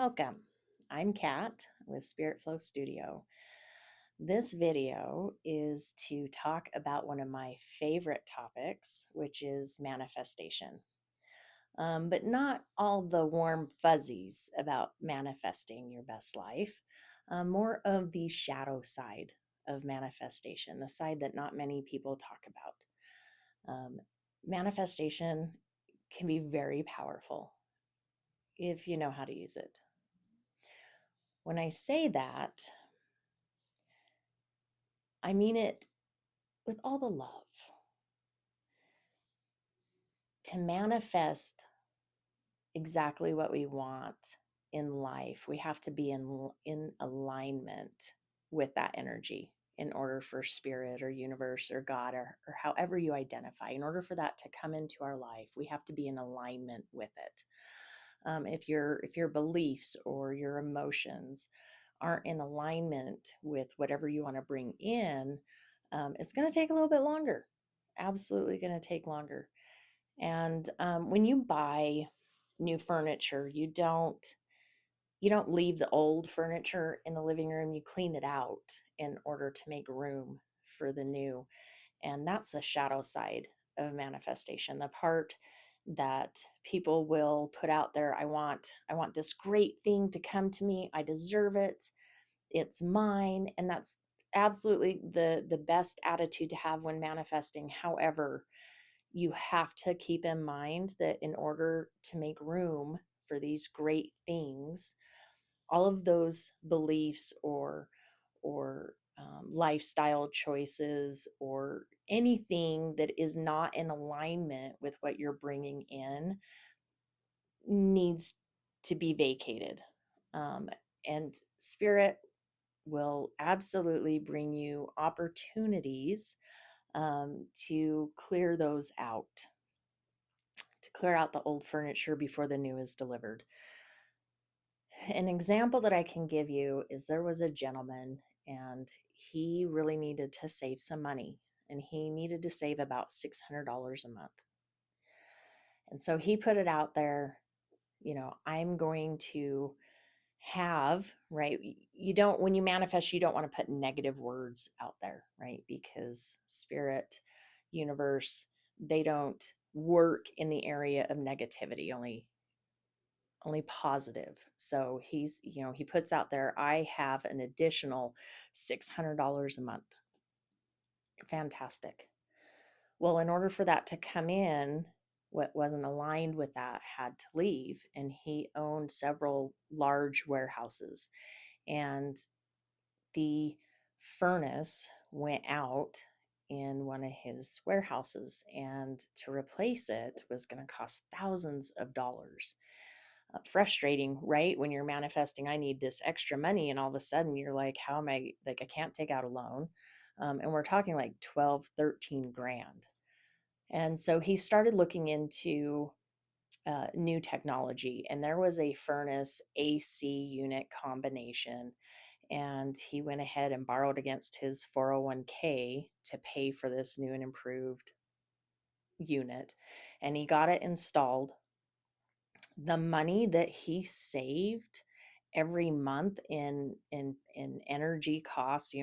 Welcome. I'm Kat with Spirit Flow Studio. This video is to talk about one of my favorite topics, which is manifestation. But not all the warm fuzzies about manifesting your best life, more of the shadow side of manifestation, the side that not many people talk about. Manifestation can be very powerful if you know how to use it. When I say that, I mean it with all the love. To manifest exactly what we want in life, we have to be in alignment with that energy in order for spirit or universe or God or however you identify, in order for that to come into our life, we have to be in alignment with it. If your beliefs or your emotions aren't in alignment with whatever you want to bring in, it's going to take a little bit longer. Absolutely going to take longer. And when you buy new furniture, you don't leave the old furniture in the living room. You clean it out in order to make room for the new. And that's the shadow side of manifestation, the part that people will put out there. I want this great thing to come to me. I deserve it. It's mine. And that's absolutely the best attitude to have when manifesting. However, you have to keep in mind that in order to make room for these great things, all of those beliefs or lifestyle choices or anything that is not in alignment with what you're bringing in needs to be vacated. Um, and spirit will absolutely bring you opportunities to clear those out, to clear out the old furniture before the new is delivered. An example that I can give you is there was a gentleman and he really needed to save some money, and he needed to save about $600 a month. And so he put it out there, I'm going to have, right? You don't, when you manifest, you don't want to put negative words out there, right? Because spirit, universe, they don't work in the area of negativity, only positive. So he puts out there, I have an additional $600 a month. Fantastic. Well, in order for that to come in, what wasn't aligned with that had to leave. And he owned several large warehouses. And the furnace went out in one of his warehouses. And to replace it was going to cost thousands of dollars. Frustrating, right? When you're manifesting, I need this extra money, and all of a sudden you're like, how am I, like, I can't take out a loan. And we're talking like 12, 13 grand. And so he started looking into new technology, and there was a furnace AC unit combination. And he went ahead and borrowed against his 401k to pay for this new and improved unit. And he got it installed. The money that he saved every month in energy costs,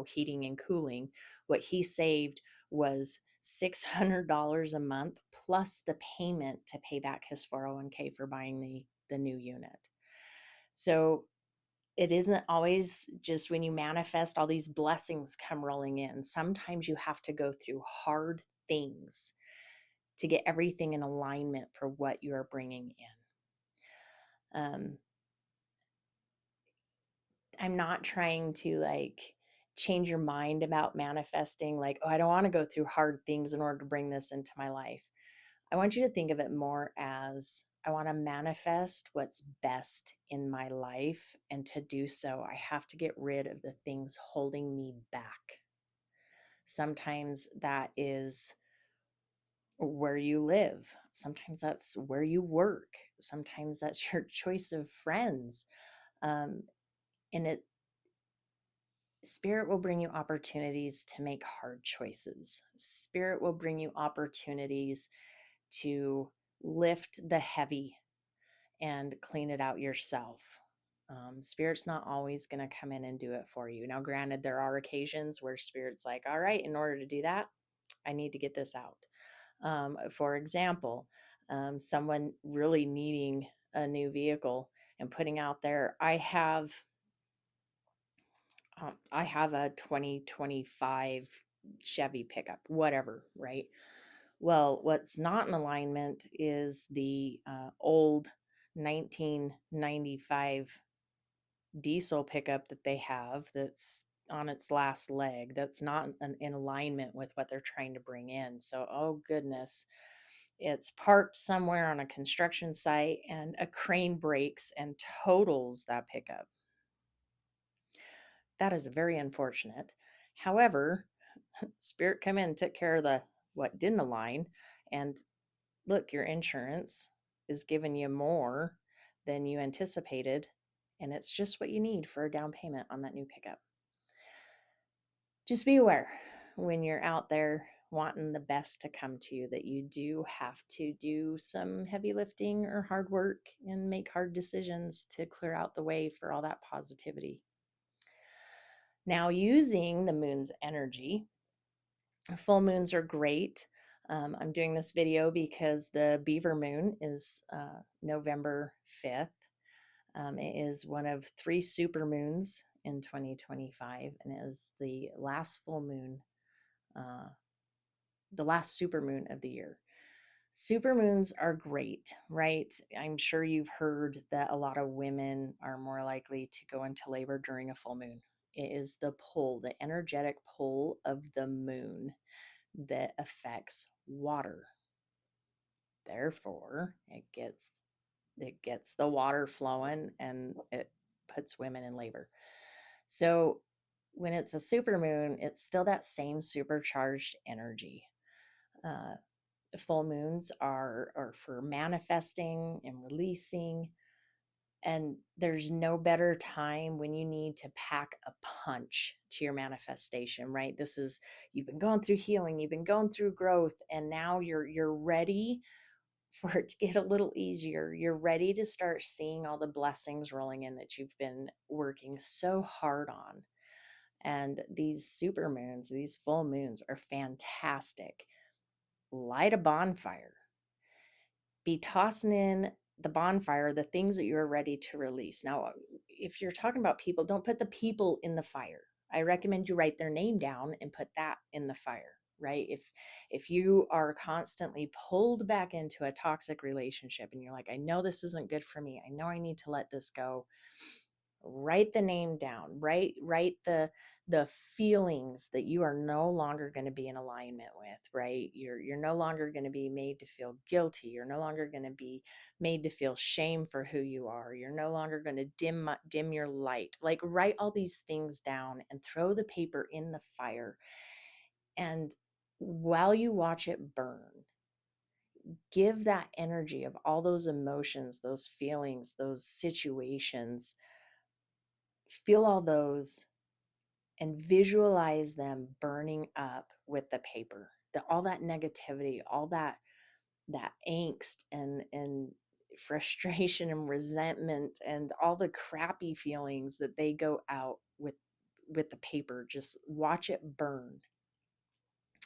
heating and cooling, what he saved was $600 a month plus the payment to pay back his 401k for buying the new unit. So it isn't always just when you manifest, all these blessings come rolling in. Sometimes you have to go through hard things to get everything in alignment for what you are bringing in. I'm not trying to change your mind about manifesting, like, oh, I don't want to go through hard things in order to bring this into my life. I want you to think of it more as, I want to manifest what's best in my life. And to do so, I have to get rid of the things holding me back. Sometimes that is where you live. Sometimes that's where you work. Sometimes that's your choice of friends. And Spirit will bring you opportunities to make hard choices. Spirit will bring you opportunities to lift the heavy and clean it out yourself. Spirit's not always going to come in and do it for you. Now, granted, there are occasions where Spirit's like, all right, in order to do that, I need to get this out. For example, someone really needing a new vehicle and putting out there, I have a 2025 Chevy pickup, whatever, right? Well, what's not in alignment is the old 1995 diesel pickup that they have that's on its last leg. That's not in alignment with what they're trying to bring in. So, oh goodness, it's parked somewhere on a construction site and a crane breaks and totals that pickup. That is very unfortunate. However, Spirit come in, took care of the what didn't align, and look, your insurance is giving you more than you anticipated, and it's just what you need for a down payment on that new pickup. Just be aware when you're out there wanting the best to come to you that you do have to do some heavy lifting or hard work and make hard decisions to clear out the way for all that positivity. Now, using the moon's energy, full moons are great. I'm doing this video because the beaver moon is November 5th. It is one of 3 super moons in 2025 and is the last full moon, the last super moon of the year. Super moons are great, right? I'm sure you've heard that a lot of women are more likely to go into labor during a full moon. It is the pull, the energetic pull of the moon that affects water. Therefore, it gets the water flowing and it puts women in labor. So when it's a super moon, it's still that same supercharged energy. Full moons are for manifesting and releasing. And there's no better time when you need to pack a punch to your manifestation, right? This is, you've been going through healing, you've been going through growth, and now you're ready for it to get a little easier. You're ready to start seeing all the blessings rolling in that you've been working so hard on. And these super moons, these full moons are fantastic. Light a bonfire. Be tossing in the bonfire the things that you're ready to release. Now, if you're talking about people, don't put the people in the fire. I recommend you write their name down and put that in the fire, right? If you are constantly pulled back into a toxic relationship and you're like, I know this isn't good for me, I know I need to let this go, write the name down, write the feelings that you are no longer going to be in alignment with, right? You're no longer going to be made to feel guilty. You're no longer going to be made to feel shame for who you are. You're no longer going to dim your light. Like, write all these things down and throw the paper in the fire. And while you watch it burn, give that energy of all those emotions, those feelings, those situations, feel all those and visualize them burning up with the paper. All that negativity, all that angst and frustration and resentment and all the crappy feelings that they go out with the paper. Just watch it burn.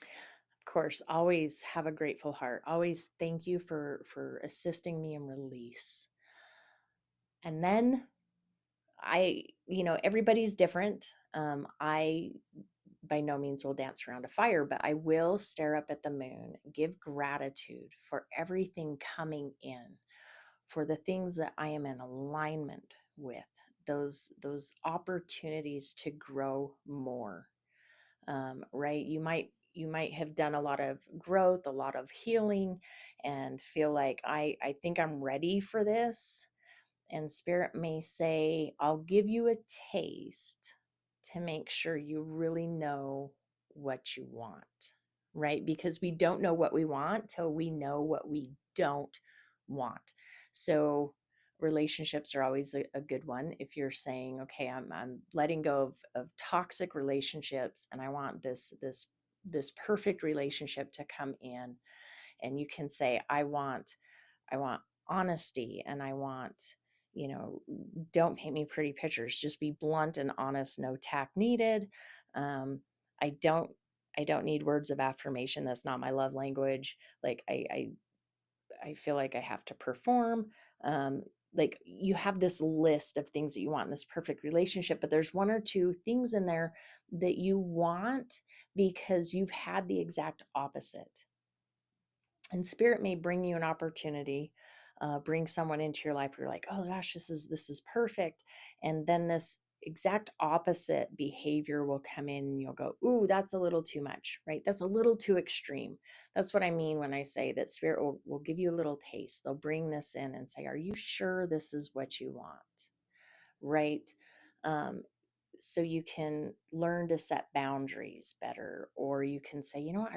Of course, always have a grateful heart. Always thank you for assisting me in release. And then everybody's different. I by no means will dance around a fire, but I will stare up at the moon, give gratitude for everything coming in, for the things that I am in alignment with, those opportunities to grow more. Right? You might have done a lot of growth, a lot of healing, and feel like I think I'm ready for this. And Spirit may say, I'll give you a taste to make sure you really know what you want, right? Because we don't know what we want till we know what we don't want. So relationships are always a good one. If you're saying, okay, I'm letting go of toxic relationships and I want this perfect relationship to come in, and you can say, I want honesty, and I want, you know, don't paint me pretty pictures, just be blunt and honest, no tack needed. um, i don't I don't need words of affirmation. That's not my love language. Like I feel like I have to perform. um, like you have this list of things that you want in this perfect relationship, but there's one or two things in there that you want because you've had the exact opposite. And spirit may bring you an opportunity, bring someone into your life where you're like, oh gosh, this is perfect. And then this exact opposite behavior will come in and you'll go, ooh, that's a little too much, right? That's a little too extreme. That's what I mean when I say that spirit will give you a little taste. They'll bring this in and say, are you sure this is what you want? Right? Um, so you can learn to set boundaries better, or you can say, you know what,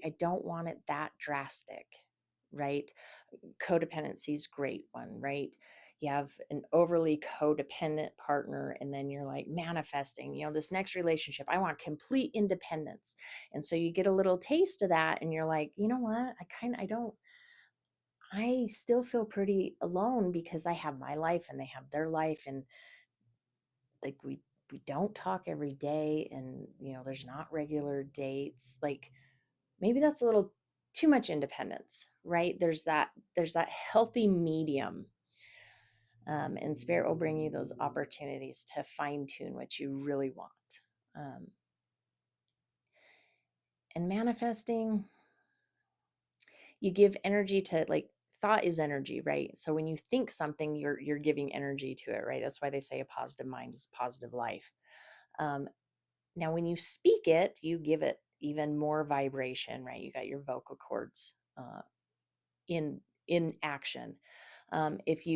I don't want it that drastic, right? Codependency is great one, right? You have an overly codependent partner, and then you're like manifesting, this next relationship, I want complete independence. And so you get a little taste of that, and you're like, you know what, I still feel pretty alone because I have my life and they have their life. And like we don't talk every day, and there's not regular dates. Like maybe that's a little too much independence, right? There's that healthy medium. And spirit will bring you those opportunities to fine tune what you really want. um, and manifesting, you give energy to, like, thought is energy, right? So when you think something, you're giving energy to it, right? That's why they say a positive mind is a positive life. um, Now, when you speak it, you give it even more vibration, right? You got your vocal cords in action. If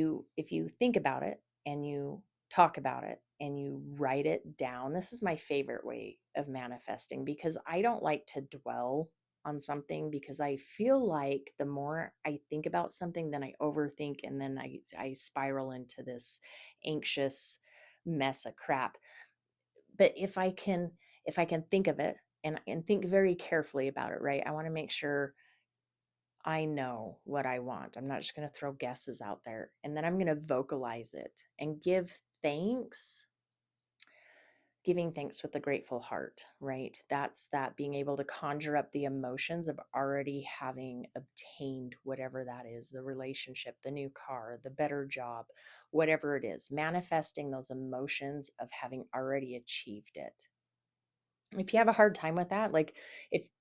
you think about it and you talk about it and you write it down, this is my favorite way of manifesting, because I don't like to dwell on something, because I feel like the more I think about something, then I overthink, and then I spiral into this anxious mess of crap. But if I can think of it and think very carefully about it, right? I want to make sure I know what I want. I'm not just going to throw guesses out there. And then I'm going to vocalize it and give thanks, giving thanks with a grateful heart, right? That's that being able to conjure up the emotions of already having obtained whatever that is, the relationship, the new car, the better job, whatever it is, manifesting those emotions of having already achieved it. If you have a hard time with that, like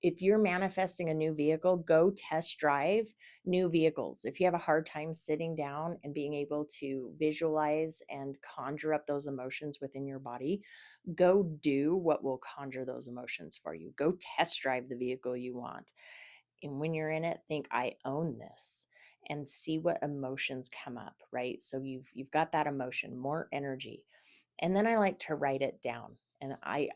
if you're manifesting a new vehicle, go test drive new vehicles. If you have a hard time sitting down and being able to visualize and conjure up those emotions within your body, go do what will conjure those emotions for you. Go test drive the vehicle you want. And when you're in it, think, I own this, and see what emotions come up, right? So you've got that emotion, more energy. And then I like to write it down. And I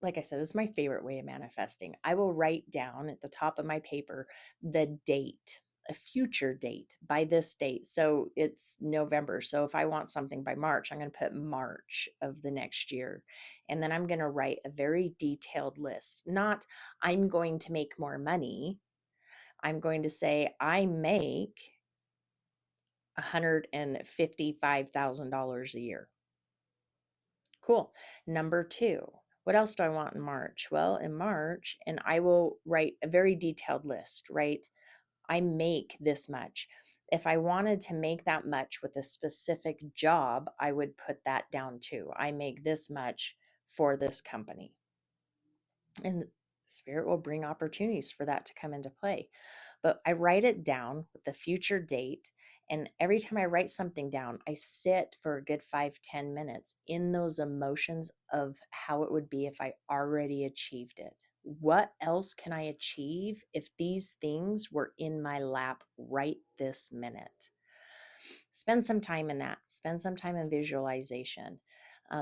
like I said, this is my favorite way of manifesting. I will write down at the top of my paper the date, a future date, by this date. So it's November. So if I want something by March, I'm going to put March of the next year. And then I'm going to write a very detailed list. Not, I'm going to make more money. I'm going to say, I make $155,000 a year. Cool. Number two, what else do I want in March? Well, in March, and I will write a very detailed list, right? I make this much. If I wanted to make that much with a specific job, I would put that down too. I make this much for this company. And spirit will bring opportunities for that to come into play. But I write it down with the future date. And every time I write something down, I sit for a good 5-10 minutes in those emotions of how it would be if I already achieved it. What else can I achieve if these things were in my lap right this minute? Spend some time in that. Spend some time in visualization.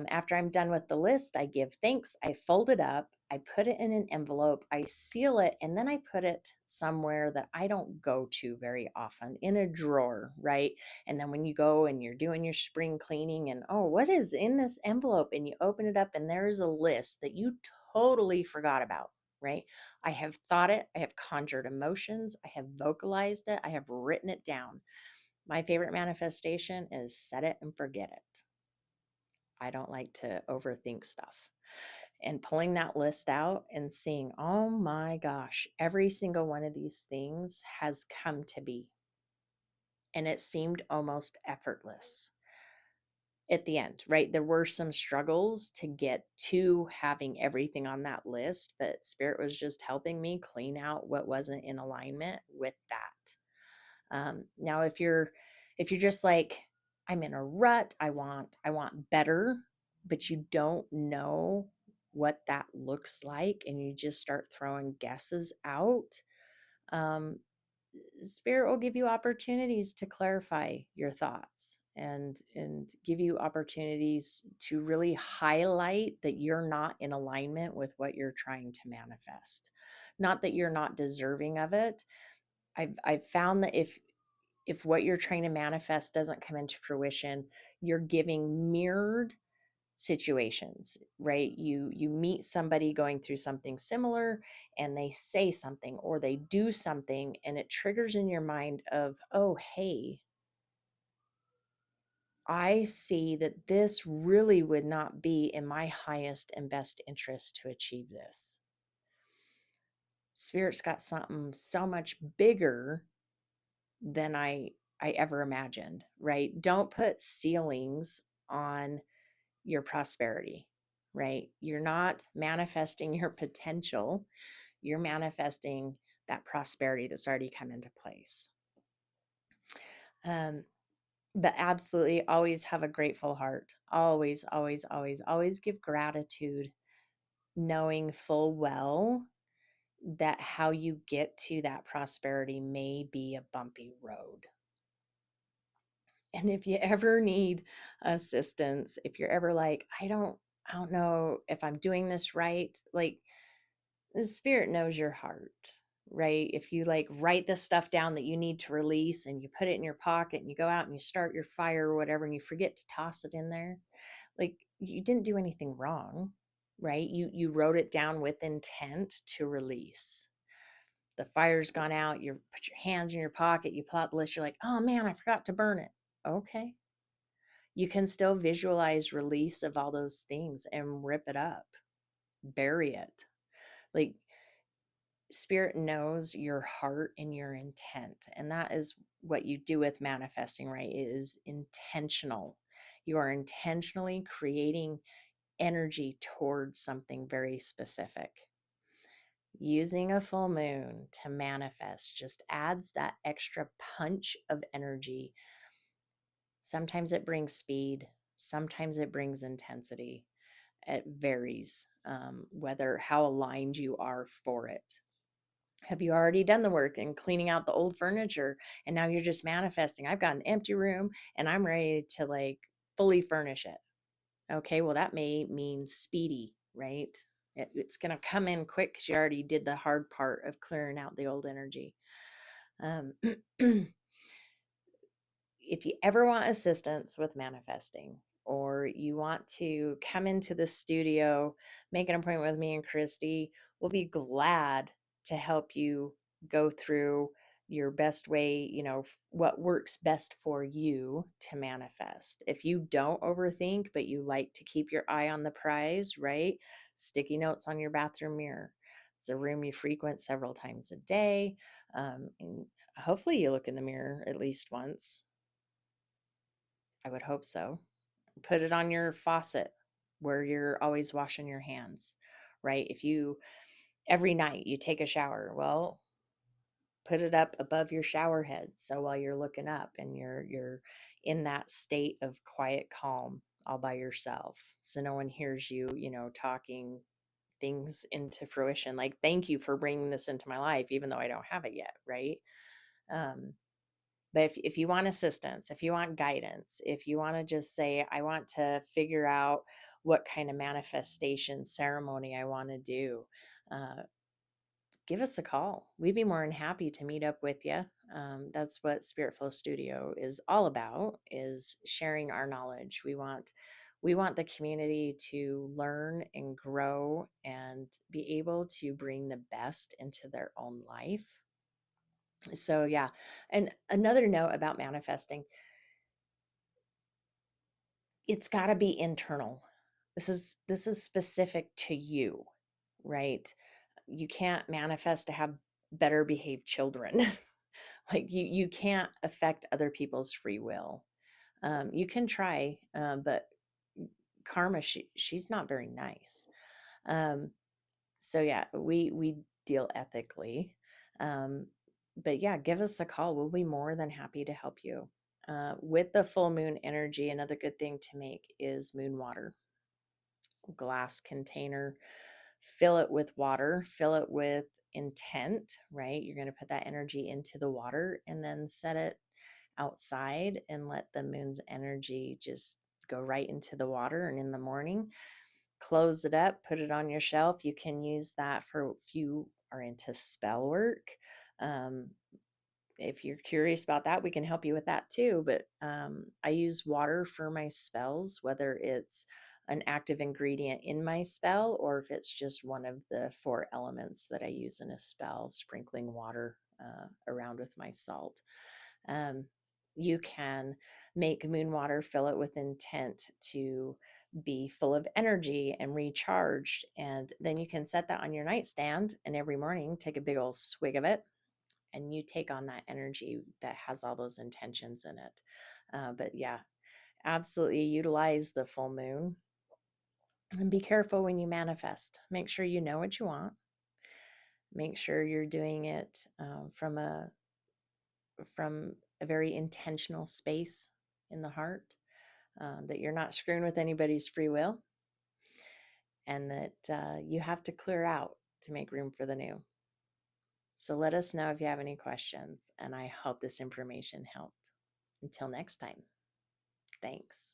After I'm done with the list, I give thanks. I fold it up. I put it in an envelope. I seal it. And then I put it somewhere that I don't go to very often, in a drawer, right? And then when you go and you're doing your spring cleaning and, oh, what is in this envelope? And you open it up and there's a list that you totally forgot about, right? I have thought it. I have conjured emotions. I have vocalized it. I have written it down. My favorite manifestation is set it and forget it. I don't like to overthink stuff. And pulling that list out and seeing, oh my gosh, every single one of these things has come to be. And it seemed almost effortless at the end, right? There were some struggles to get to having everything on that list, but Spirit was just helping me clean out what wasn't in alignment with that. Now, if you're just like, I'm in a rut, I want better, but you don't know what that looks like, and you just start throwing guesses out, um, Spirit will give you opportunities to clarify your thoughts and give you opportunities to really highlight that you're not in alignment with what you're trying to manifest. Not that you're not deserving of it. I've found that if what you're trying to manifest doesn't come into fruition, you're giving mirrored situations, right? You meet somebody going through something similar, and they say something or they do something, and it triggers in your mind of, oh hey, I see that this really would not be in my highest and best interest to achieve this. Spirit's got something so much bigger than I ever imagined, right? Don't put ceilings on your prosperity, right? You're not manifesting your potential, you're manifesting that prosperity that's already come into place. Um, but absolutely always have a grateful heart. Always, always, always, always give gratitude, knowing full well that how you get to that prosperity may be a bumpy road. And if you ever need assistance, if you're ever like, I don't know if I'm doing this right, like the Spirit knows your heart, right? If you like write the stuff down that you need to release and you put it in your pocket and you go out and you start your fire or whatever and you forget to toss it in there, like you didn't do anything wrong, right? You wrote it down with intent to release. The fire's gone out, you put your hands in your pocket, you pull out the list, you're like, oh man, I forgot to burn it. Okay. You can still visualize release of all those things and rip it up, bury it. Like Spirit knows your heart and your intent. And that is what you do with manifesting, right? It is intentional. You are intentionally creating energy towards something very specific. Using a full moon to manifest just adds that extra punch of energy. Sometimes it brings speed, sometimes it brings intensity. It varies, whether how aligned you are for it. Have you already done the work in cleaning out the old furniture and now you're just manifesting? I've got an empty room and I'm ready to like fully furnish it. Okay, well, that may mean speedy, right? It's going to come in quick because you already did the hard part of clearing out the old energy. Um, if you ever want assistance with manifesting, or you want to come into the studio, make an appointment with me and Christy, we'll be glad to help you go through your best way, what works best for you to manifest. If you don't overthink, but you like to keep your eye on the prize, right? Sticky notes on your bathroom mirror. It's a room you frequent several times a day. And hopefully you look in the mirror at least once. I would hope so. Put it on your faucet where you're always washing your hands, right? If you every night you take a shower, well, put it up above your shower head so while you're looking up and you're in that state of quiet calm all by yourself. So no one hears you, talking things into fruition like, thank you for bringing this into my life even though I don't have it yet, right? Um But if you want assistance, if you want guidance, if you want to just say, I want to figure out what kind of manifestation ceremony I want to do, uh, give us a call. We'd be more than happy to meet up with you. That's what Spirit Flow Studio is all about, is sharing our knowledge. We want the community to learn and grow and be able to bring the best into their own life. So yeah. And another note about manifesting, it's got to be internal. This is specific to you, right? You can't manifest to have better behaved children. Like you can't affect other people's free will. You can try, but karma, she's not very nice. Um, so yeah, we deal ethically. Um, but yeah, give us a call. We'll be more than happy to help you. With the full moon energy, another good thing to make is moon water. Glass container, fill it with water, fill it with intent, right? You're going to put that energy into the water and then set it outside and let the moon's energy just go right into the water. And in the morning, close it up, put it on your shelf. You can use that for if you are into spell work. Um, if you're curious about that, we can help you with that too. But I use water for my spells, whether it's an active ingredient in my spell or if it's just one of the four elements that I use in a spell, sprinkling water around with my salt. Um, you can make moon water, fill it with intent to be full of energy and recharged. And then you can set that on your nightstand and every morning take a big old swig of it and you take on that energy that has all those intentions in it. But yeah, absolutely utilize the full moon and be careful when you manifest. Make sure you know what you want. Make sure you're doing it from a very intentional space in the heart. That you're not screwing with anybody's free will, and that you have to clear out to make room for the new. So let us know if you have any questions, and I hope this information helped. Until next time, thanks.